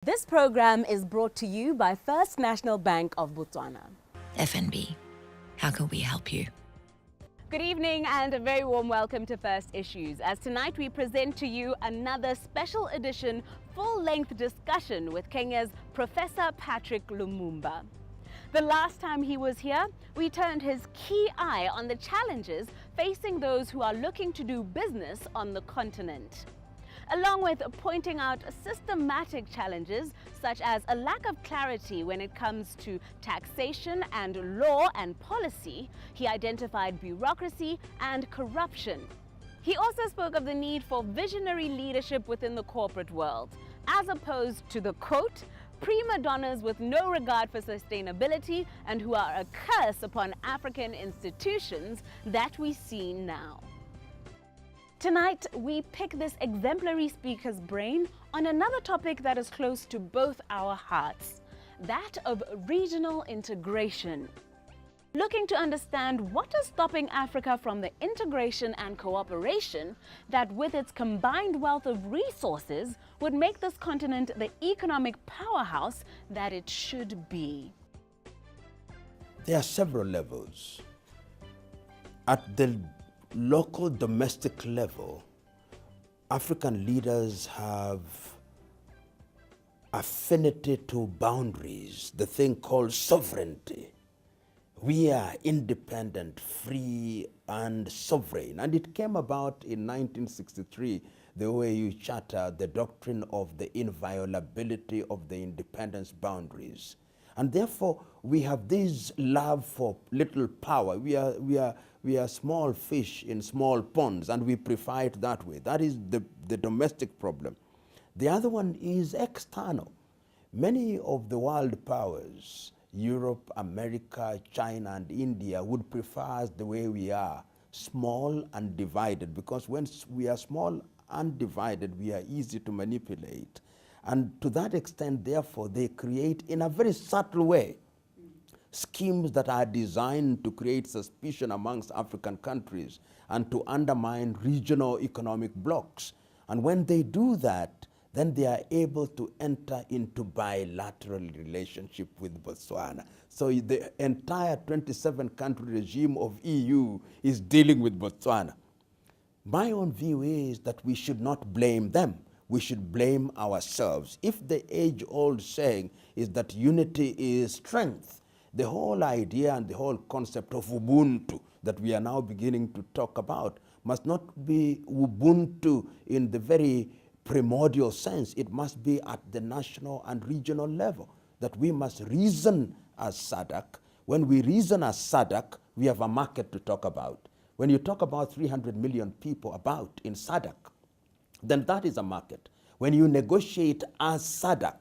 This program is brought to you by First National Bank of Botswana. FNB, how can we help you? Good evening and a very warm welcome to First Issues. As tonight we present to you another special edition, full-length discussion with Kenya's Professor Patrick Lumumba. The last time he was here, we turned his key eye on the challenges facing those who are looking to do business on the continent, along with pointing out systematic challenges such as a lack of clarity when it comes to taxation and law and policy. He identified bureaucracy and corruption. He also spoke of the need for visionary leadership within the corporate world, as opposed to the, quote, prima donnas with no regard for sustainability and who are a curse upon African institutions that we see now. Tonight, we pick this exemplary speaker's brain on another topic that is close to both our hearts, that of regional integration. Looking to understand what is stopping Africa from the integration and cooperation that, with its combined wealth of resources, would make this continent the economic powerhouse that it should be. There are several levels. At the local domestic level, African leaders have affinity to boundaries, the thing called sovereignty. We are independent, free, and sovereign. And it came about in 1963, the OAU Charter, the doctrine of the inviolability of the independence boundaries. And therefore, we have this love for little power. We are small fish in small ponds, and we prefer it that way. That is the domestic problem. The other one is external. Many of the world powers, Europe, America, China, and India, would prefer us the way we are, small and divided, because when we are small and divided, we are easy to manipulate. And to that extent, therefore, they create, in a very subtle way, schemes that are designed to create suspicion amongst African countries and to undermine regional economic blocs. And when they do that, then they are able to enter into bilateral relationship with Botswana. So the entire 27-country regime of EU is dealing with Botswana. My own view is that we should not blame them. We should blame ourselves. If the age-old saying is that unity is strength, the whole idea and the whole concept of Ubuntu that we are now beginning to talk about must not be Ubuntu in the very primordial sense. It must be at the national and regional level, that we must reason as SADC. When we reason as SADC, we have a market to talk about. When you talk about 300 million people about in SADC, then that is a market. When you negotiate as SADC,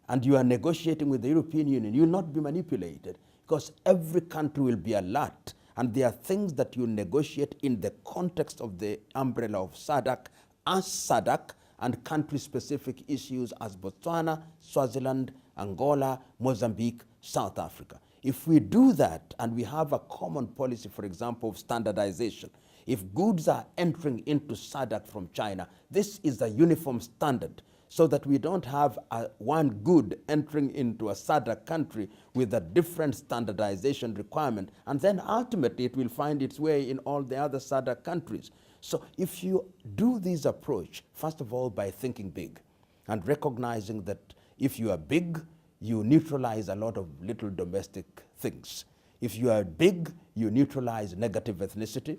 and you are negotiating with the European Union, you will not be manipulated, because every country will be alert, and there are things that you negotiate in the context of the umbrella of SADC as SADC, and country-specific issues as Botswana, Swaziland, Angola, Mozambique, South Africa. If we do that, and we have a common policy, for example, of standardization, if goods are entering into SADC from China, this is a uniform standard, so that we don't have one good entering into a SADC country with a different standardization requirement, and then ultimately it will find its way in all the other SADC countries. So if you do this approach, first of all, by thinking big and recognizing that if you are big, you neutralize a lot of little domestic things. If you are big, you neutralize negative ethnicity,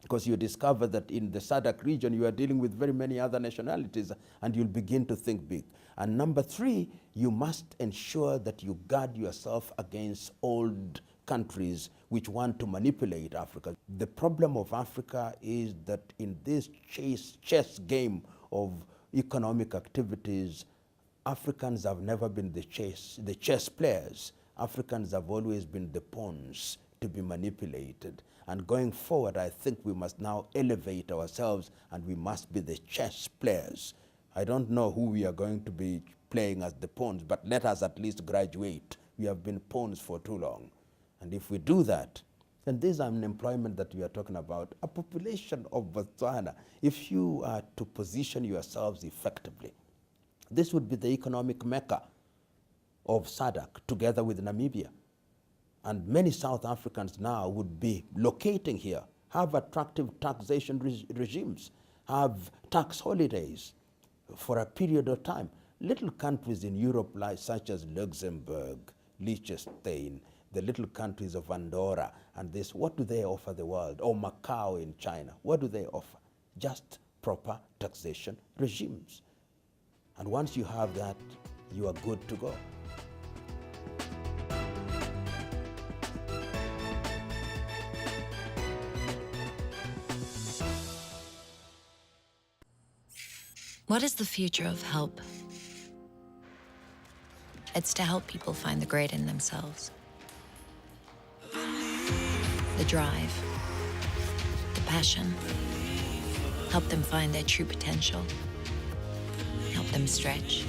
because you discover that in the SADC region, you are dealing with very many other nationalities, and you'll begin to think big. And number three, you must ensure that you guard yourself against old countries which want to manipulate Africa. The problem of Africa is that in this chess game of economic activities, Africans have never been the chess players. Africans have always been the pawns to be manipulated. And going forward, I think we must now elevate ourselves, and we must be the chess players. I don't know who we are going to be playing as the pawns, but let us at least graduate. We have been pawns for too long. And if we do that, then this unemployment that we are talking about, a population of Botswana, if you are to position yourselves effectively, This would be the economic mecca of SADC together with Namibia. And many South Africans now would be locating here, have attractive taxation regimes, have tax holidays for a period of time. Little countries in Europe, like, such as Luxembourg, Liechtenstein, the little countries of Andorra, and this, what do they offer the world? Or Macau in China, what do they offer? Just proper taxation regimes. And once you have that, you are good to go. What is the future of help? It's to help people find the great in themselves. The drive, the passion. Help them find their true potential. Help them stretch.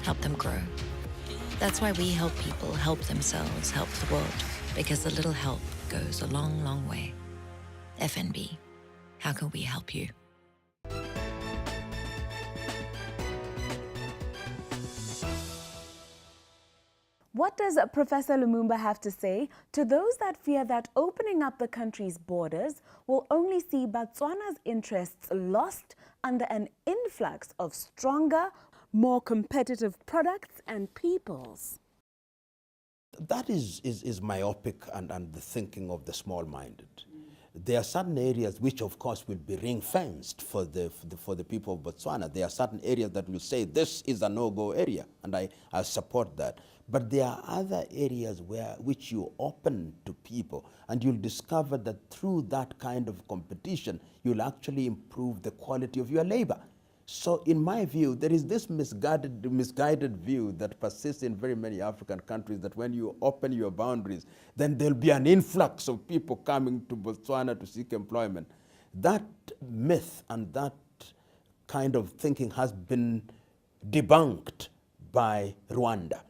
Help them grow. That's why we help people help themselves, help the world. Because a little help goes a long, long way. FNB, how can we help you? What does Professor Lumumba have to say to those that fear that opening up the country's borders will only see Botswana's interests lost under an influx of stronger, more competitive products and peoples? That is myopic and the thinking of the small-minded. There are certain areas which, of course, will be ring-fenced for the people of Botswana. There are certain areas that will say this is a no-go area, and I support that. But there are other areas which you open to people, and you'll discover that through that kind of competition, you'll actually improve the quality of your labor. So in my view, there is this misguided view that persists in very many African countries, that when you open your boundaries, then there'll be an influx of people coming to Botswana to seek employment. That myth and that kind of thinking has been debunked by Rwanda.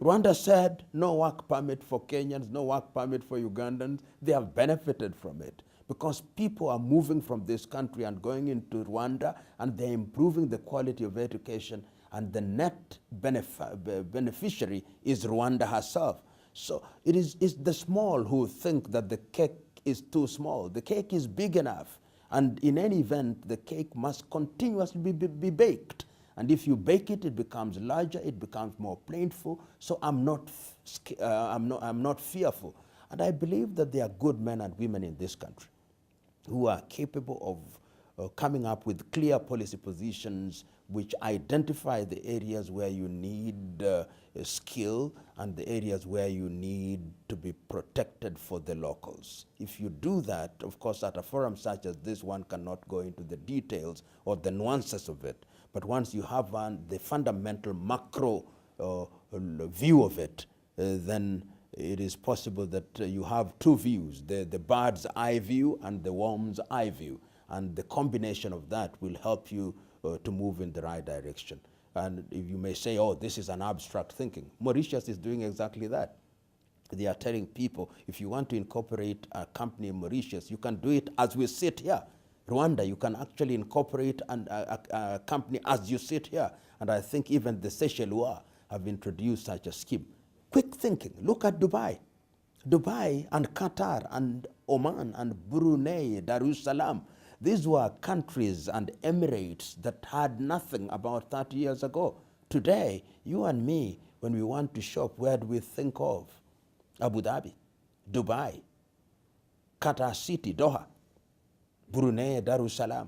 Rwanda said no work permit for Kenyans, no work permit for Ugandans. They have benefited from it, because people are moving from this country and going into Rwanda, and they're improving the quality of education, and the net beneficiary is Rwanda herself. So it's the small who think that the cake is too small. The cake is big enough, and in any event, the cake must continuously be baked. And if you bake it, it becomes larger, it becomes more plentiful. So I'm not fearful. And I believe that there are good men and women in this country who are capable of coming up with clear policy positions which identify the areas where you need skill and the areas where you need to be protected for the locals. If you do that, of course, at a forum such as this, one cannot go into the details or the nuances of it. But once you have the fundamental macro view of it, then it is possible that you have two views, the bird's eye view and the worm's eye view. And the combination of that will help you to move in the right direction. And if you may say, oh, this is an abstract thinking, Mauritius is doing exactly that. They are telling people, if you want to incorporate a company in Mauritius, you can do it as we sit here. Rwanda, you can actually incorporate a company as you sit here. And I think even the Seychelles have introduced such a scheme. Quick thinking. Look at Dubai. Dubai and Qatar and Oman and Brunei, Darussalam. These were countries and emirates that had nothing about 30 years ago. Today, you and me, when we want to shop, where do we think of? Abu Dhabi, Dubai, Qatar City, Doha, Brunei, Darussalam.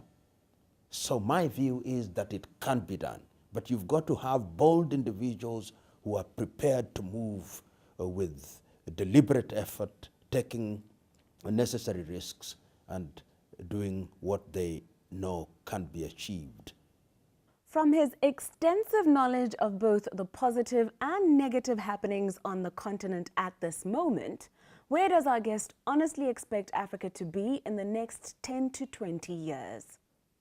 So my view is that it can be done. But you've got to have bold individuals who are prepared to move with deliberate effort, taking necessary risks, and doing what they know can be achieved. From his extensive knowledge of both the positive and negative happenings on the continent at this moment, where does our guest honestly expect Africa to be in the next 10 to 20 years?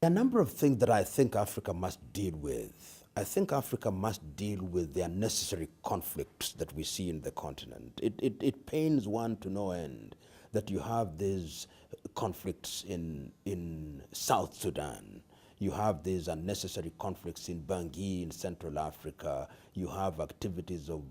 There are a number of things that I think Africa must deal with. I think Africa must deal with the unnecessary conflicts that we see in the continent. It pains one to no end that you have these conflicts in South Sudan. You have these unnecessary conflicts in Bangui in Central Africa. You have activities of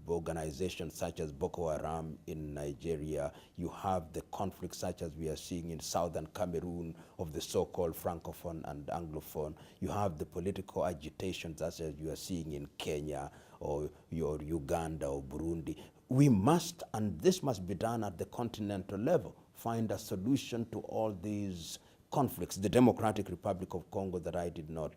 organizations such as Boko Haram in Nigeria. You have the conflicts such as we are seeing in southern Cameroon of the so-called Francophone and Anglophone. You have the political agitation such as you are seeing in Kenya or Uganda or Burundi. We must, and this must be done at the continental level, find a solution to all these conflicts, the Democratic Republic of Congo that I did not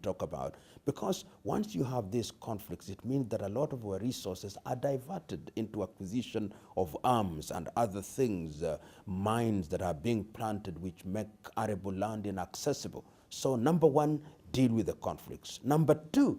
talk about. Because once you have these conflicts, it means that a lot of our resources are diverted into acquisition of arms and other things, mines that are being planted which make arable land inaccessible. So number one, deal with the conflicts. Number two,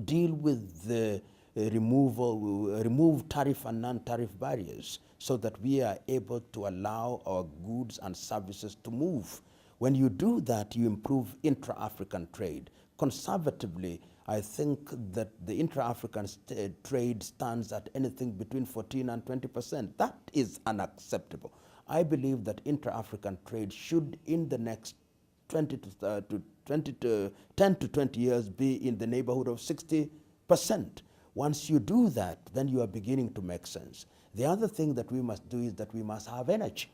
deal with the remove tariff and non-tariff barriers so that we are able to allow our goods and services to move. When you do that, you improve intra-African trade. Conservatively, I think that the intra-African trade stands at anything between 14 and 20%. That is unacceptable. I believe that intra-African trade should, in the next 10 to 20 years, be in the neighborhood of 60%. Once you do that, then you are beginning to make sense. The other thing that we must do is that we must have energy.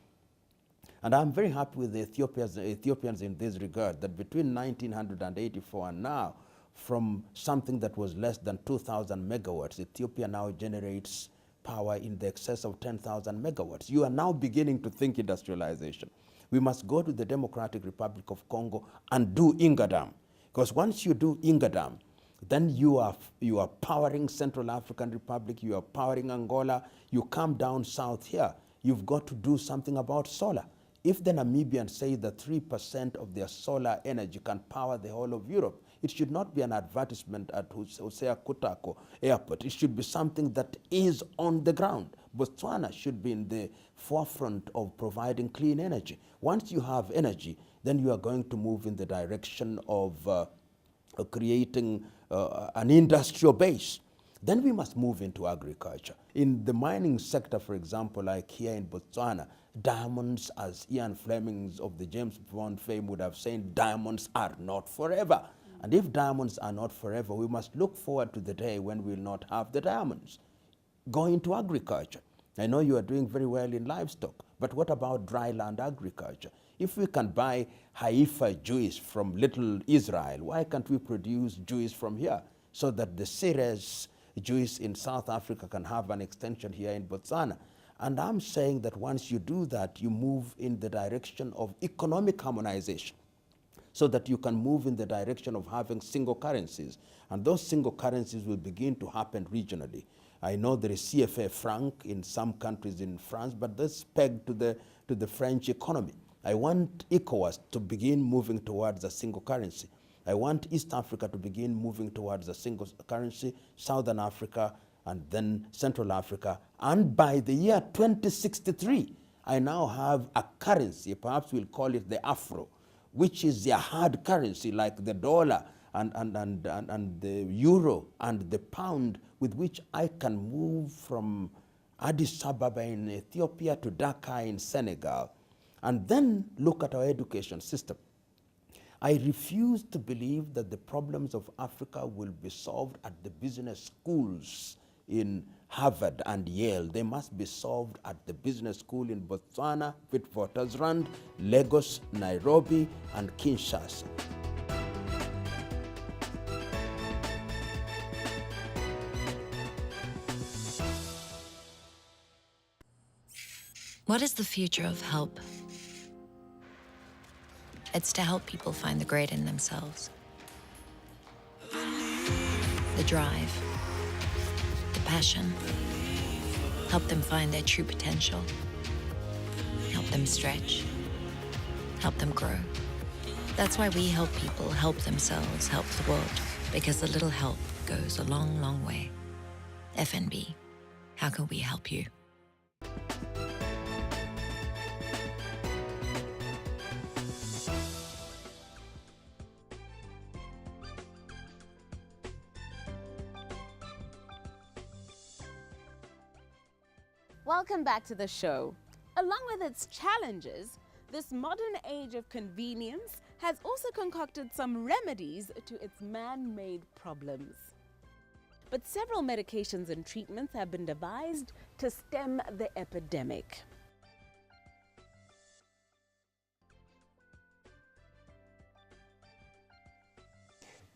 And I'm very happy with the Ethiopians in this regard, that between 1984 and now, from something that was less than 2,000 megawatts, Ethiopia now generates power in the excess of 10,000 megawatts. You are now beginning to think industrialization. We must go to the Democratic Republic of Congo and do Ingadam. Because once you do Ingadam, then you are powering Central African Republic, you are powering Angola, you come down south here, you've got to do something about solar. If the Namibians say that 3% of their solar energy can power the whole of Europe, it should not be an advertisement at Hosea Kutako Airport. It should be something that is on the ground. Botswana should be in the forefront of providing clean energy. Once you have energy, then you are going to move in the direction of creating an industrial base. Then we must move into agriculture. In the mining sector, for example, like here in Botswana, diamonds, as Ian Fleming of the James Bond fame would have said, diamonds are not forever. And if diamonds are not forever, we must look forward to the day when we will not have the diamonds. Go into agriculture. I know you are doing very well in livestock, but what about dry land agriculture? If we can buy Haifa juice from Little Israel, why can't we produce juice from here so that the Ceres juice in South Africa can have an extension here in Botswana? And I'm saying that once you do that, you move in the direction of economic harmonization so that you can move in the direction of having single currencies. And those single currencies will begin to happen regionally. I know there is CFA franc in some countries in France, but that's pegged to the French economy. I want ECOWAS to begin moving towards a single currency. I want East Africa to begin moving towards a single currency, Southern Africa, and then Central Africa. And by the year 2063, I now have a currency, perhaps we'll call it the Afro, which is a hard currency like the dollar and the euro and the pound, with which I can move from Addis Ababa in Ethiopia to Dakar in Senegal, and then look at our education system. I refuse to believe that the problems of Africa will be solved at the business schools in Harvard and Yale. They must be solved at the business school in Botswana, Witwatersrand, Lagos, Nairobi, and Kinshasa. What is the future of help? It's to help people find the great in themselves. The drive, the passion. Help them find their true potential. Help them stretch. Help them grow. That's why we help people help themselves, help the world. Because a little help goes a long, long way. FNB, how can we help you? Welcome back to the show. Along with its challenges, this modern age of convenience has also concocted some remedies to its man-made problems. But several medications and treatments have been devised to stem the epidemic.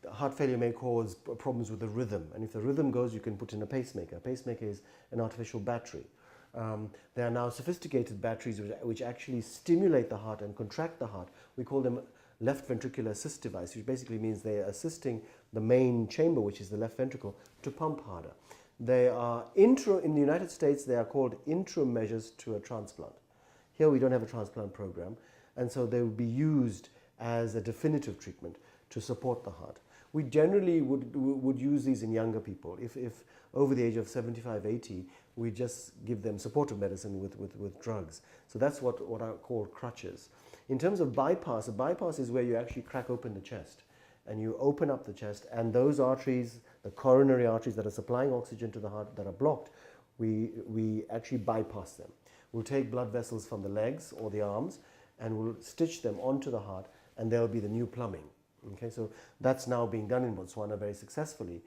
Heart failure may cause problems with the rhythm, and if the rhythm goes, you can put in a pacemaker. A pacemaker is an artificial battery. There are now sophisticated batteries which actually stimulate the heart and contract the heart. We call them left ventricular assist device, which basically means they are assisting the main chamber, which is the left ventricle, to pump harder. They are in the United States, they are called interim measures to a transplant. Here we don't have a transplant program, and so they would be used as a definitive treatment to support the heart. We generally would use these in younger people. If over the age of 75, 80, we just give them supportive medicine with drugs. So that's what are called crutches. In terms of bypass, a bypass is where you actually crack open the chest and you open up the chest, and those arteries, the coronary arteries that are supplying oxygen to the heart that are blocked, we actually bypass them. We'll take blood vessels from the legs or the arms and we'll stitch them onto the heart, and there will be the new plumbing. Okay, so that's now being done in Botswana very successfully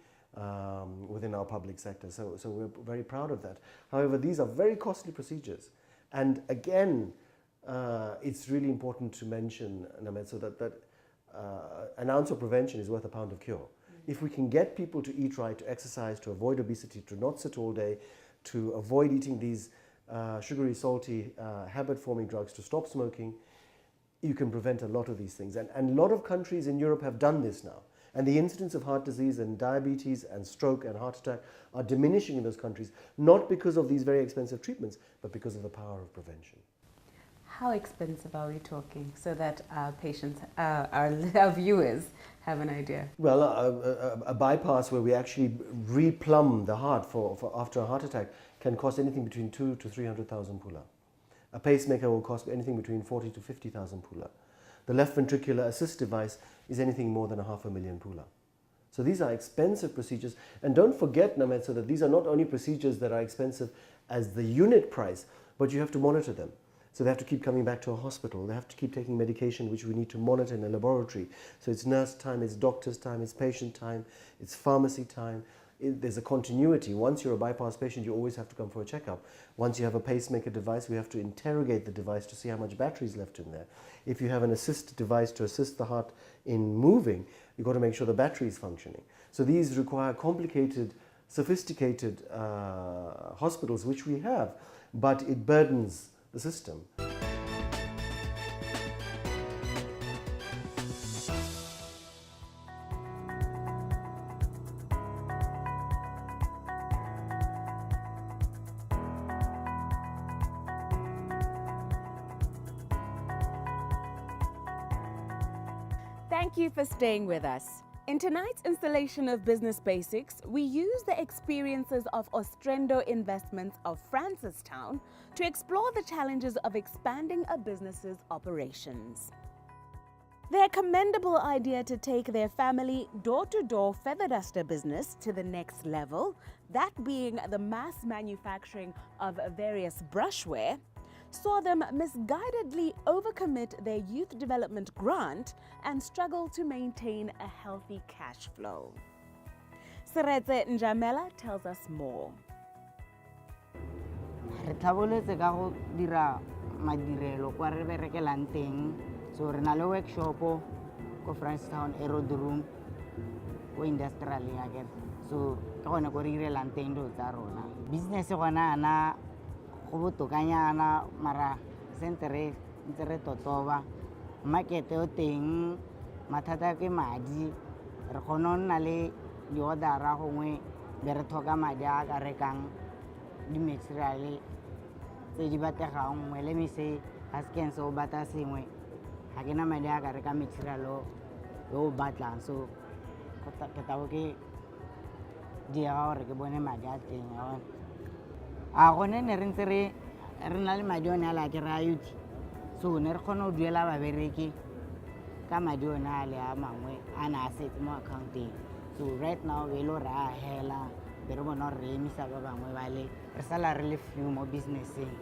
within our public sector. So we're very proud of that. However, these are very costly procedures. And again, it's really important to mention, Namet, that an ounce of prevention is worth a pound of cure. If we can get people to eat right, to exercise, to avoid obesity, to not sit all day, to avoid eating these sugary, salty, habit-forming drugs, to stop smoking, you can prevent a lot of these things. And a lot of countries in Europe have done this now. And the incidence of heart disease and diabetes and stroke and heart attack are diminishing in those countries, not because of these very expensive treatments, but because of the power of prevention. How expensive are we talking, so that our patients, our viewers have an idea? Well, a bypass where we actually replumb the heart for after a heart attack can cost anything between 200,000 to 300,000 pula. A pacemaker will cost anything between 40,000 to 50,000 pula. The left ventricular assist device is anything more than 500,000 pula. So these are expensive procedures. And don't forget, Namet, so that these are not only procedures that are expensive as the unit price, but you have to monitor them. So they have to keep coming back to a hospital. They have to keep taking medication, which we need to monitor in a laboratory. So it's nurse time, it's doctor's time, it's patient time, it's pharmacy time. There's a continuity. Once you're a bypass patient, you always have to come for a checkup. Once you have a pacemaker device, we have to interrogate the device to see how much battery is left in there. If you have an assist device to assist the heart in moving, you've got to make sure the battery is functioning. So these require complicated, sophisticated hospitals, which we have, but it burdens the system. Thank you for staying with us. In tonight's installation of Business Basics, we use the experiences of Ostrendo Investments of Francistown to explore the challenges of expanding a business's operations. Their commendable idea to take their family door-to-door feather duster business to the next level, that being the mass manufacturing of various brushware, saw them misguidedly overcommit their youth development grant and struggle to maintain a healthy cash flow. Seretse Njamela tells us more. Re tlhaboletse ka go dira madirelo kwa re berekelang teng, so re na le workshop ko Francistown Aerodrome ko industrial yakere, so ke gone ko re direlang teng dilo tsa rona. Business gona ana go botokanyana mara ntse re totoba market o teng, mathata ke madi, re kgona go nna le di-order-a gongwe be re tlhoka madi a ka rekang di-material tse di bategang nngwe. Let me say ga se kense o bata sengwe ga ke na madi a ka reka material yo o batlang, so ke tabo ke diega gore ke bone madi a teng yone. A gone ne re ntse re na le madi one a la ke ra youth, so ne re kgona go duela babereki ka madi one a le a mangwe a na a setse mo accounteng. So right now we lo ra hela be re bona re emisa ba bangwe ba le re sala re le few mo businesseng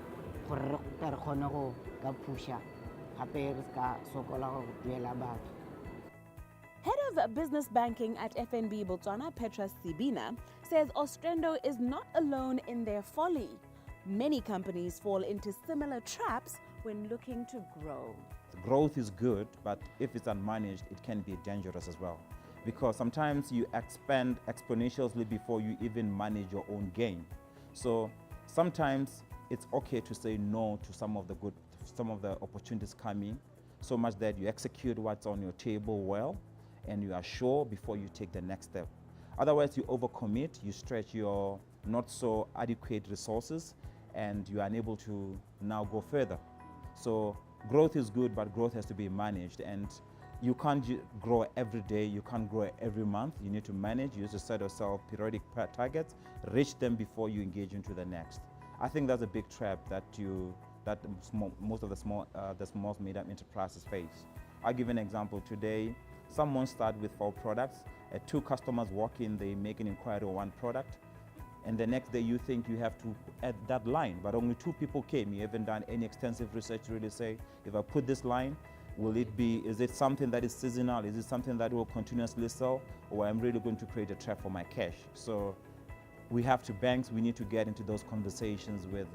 gore re kgone go ka pusha kapers ka sokola go duela batho. Head of Business Banking at FNB Botswana, Petra Sibina, says Ostrendo is not alone in their folly. Many companies fall into similar traps when looking to grow. Growth is good, but if it's unmanaged, it can be dangerous as well. Because sometimes you expand exponentially before you even manage your own gain. So sometimes it's okay to say no to some of the opportunities coming, so much that you execute what's on your table well, and you are sure before you take the next step. Otherwise, you overcommit, you stretch your not so adequate resources, and you are unable to now go further. So growth is good, but growth has to be managed, and you can't grow every day, you can't grow every month. You need to manage, you need to set yourself periodic targets, reach them before you engage into the next. I think that's a big trap that most of the small medium enterprises face. I'll give an example. Today, someone starts with 4 products, 2 customers walk in, they make an inquiry on 1 product, and the next day you think you have to add that line, but only 2 people came. You haven't done any extensive research to really say, if I put this line, is it something that is seasonal? Is it something that will continuously sell? Or I'm really going to create a trap for my cash? So we need to get into those conversations with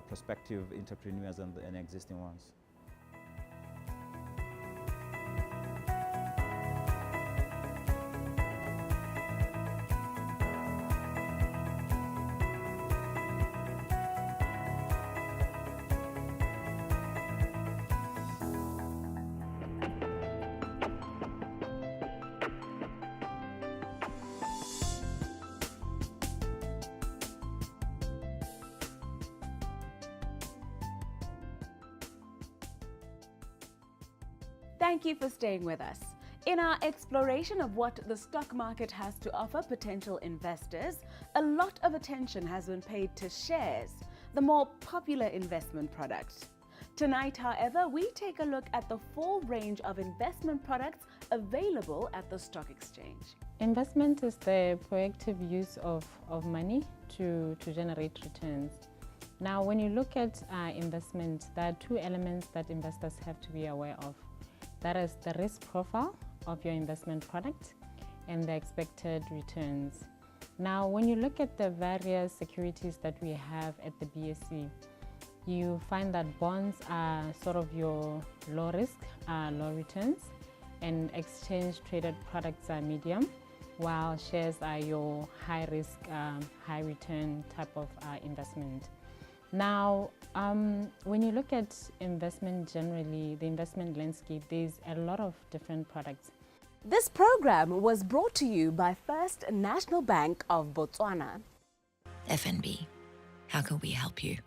prospective entrepreneurs and existing ones. Thank you for staying with us. In our exploration of what the stock market has to offer potential investors, a lot of attention has been paid to shares, the more popular investment product. Tonight, however, we take a look at the full range of investment products available at the stock exchange. Investment is the proactive use of money to generate returns. Now, when you look at investment, there are 2 elements that investors have to be aware of. That is the risk profile of your investment product and the expected returns. Now, when you look at the various securities that we have at the BSC, you find that bonds are sort of your low risk, low returns, and exchange traded products are medium, while shares are your high risk, high return type of investment. Now, when you look at investment generally, the investment landscape, there's a lot of different products. This program was brought to you by First National Bank of Botswana. FNB, how can we help you?